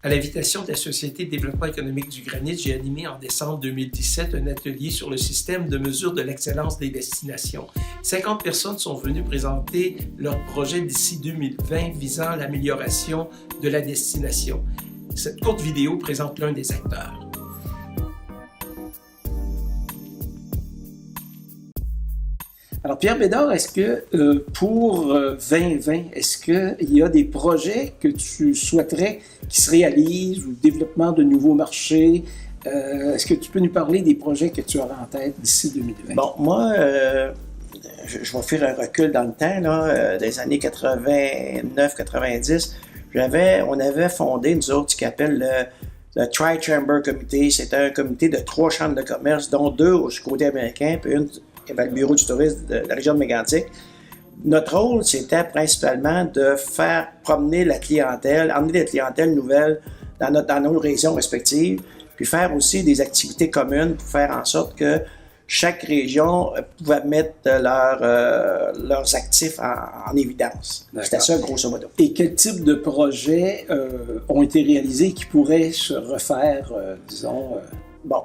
À l'invitation de la Société de développement économique du Granit, j'ai animé en décembre 2017 un atelier sur le système de mesure de l'excellence des destinations. 50 personnes sont venues présenter leur projet d'ici 2020 visant l'amélioration de la destination. Cette courte vidéo présente l'un des acteurs. Alors, Pierre Bédard, est-ce que pour 2020, est-ce qu'il y a des projets que tu souhaiterais qui se réalisent ou développement de nouveaux marchés? Est-ce que tu peux nous parler des projets que tu auras en tête d'ici 2020? Bon, moi, je vais faire un recul dans le temps, là, des années 89-90. On avait fondé, nous autres, ce qu'on appelle le Tri-Chamber Committee. C'était un comité de 3 chambres de commerce, dont 2 du côté américain, puis une le bureau du tourisme de la région de Mégantic. Notre rôle, c'était principalement de faire promener la clientèle, emmener des clientèles nouvelles dans nos régions respectives, puis faire aussi des activités communes pour faire en sorte que chaque région pouvait mettre leurs actifs en évidence. C'était ça, grosso modo. Et quel type de projets ont été réalisés qui pourraient se refaire, disons... Bon,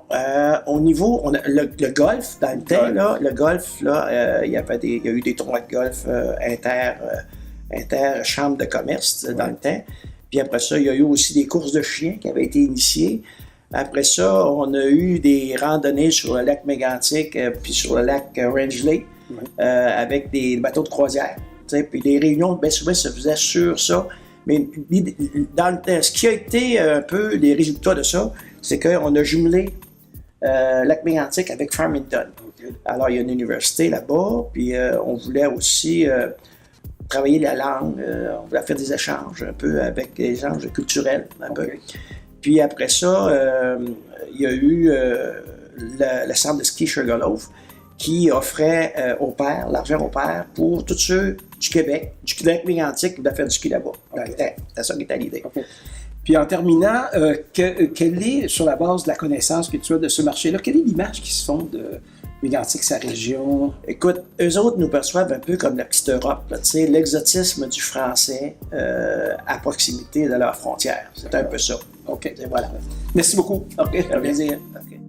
au niveau, le golf, dans le temps, là, le golf, là, il y a eu des tournois de golf inter-chambres de commerce dans le temps. Puis après ça, il y a eu aussi des courses de chiens qui avaient été initiées. Après ça, on a eu des randonnées sur le lac Mégantic puis sur le lac Rangeley avec des bateaux de croisière. Puis les réunions, bien souvent, se faisaient sur ça. Mais dans le temps, ce qui a été un peu les résultats de ça, c'est qu'on a jumelé lac Mégantic avec Farmington. Alors, il y a une université là-bas, puis on voulait aussi travailler la langue, on voulait faire des échanges un peu avec des échanges culturels un peu. Puis après ça, il y a eu le centre de ski Sugarloaf qui offrait au pair, l'argent au pair pour tous ceux du Québec Mégantic qui voulaient faire du ski là-bas. C'était ça qui était l'idée. Puis en terminant, quelle est, sur la base de la connaissance que tu as de ce marché-là, quelle est l'image qui se font de Mégantic, sa région? Écoute, eux autres nous perçoivent un peu comme la petite Europe, l'exotisme du français à proximité de leurs frontières. C'est un peu ça. OK. Voilà. Merci beaucoup. OK, ça fait plaisir. Okay.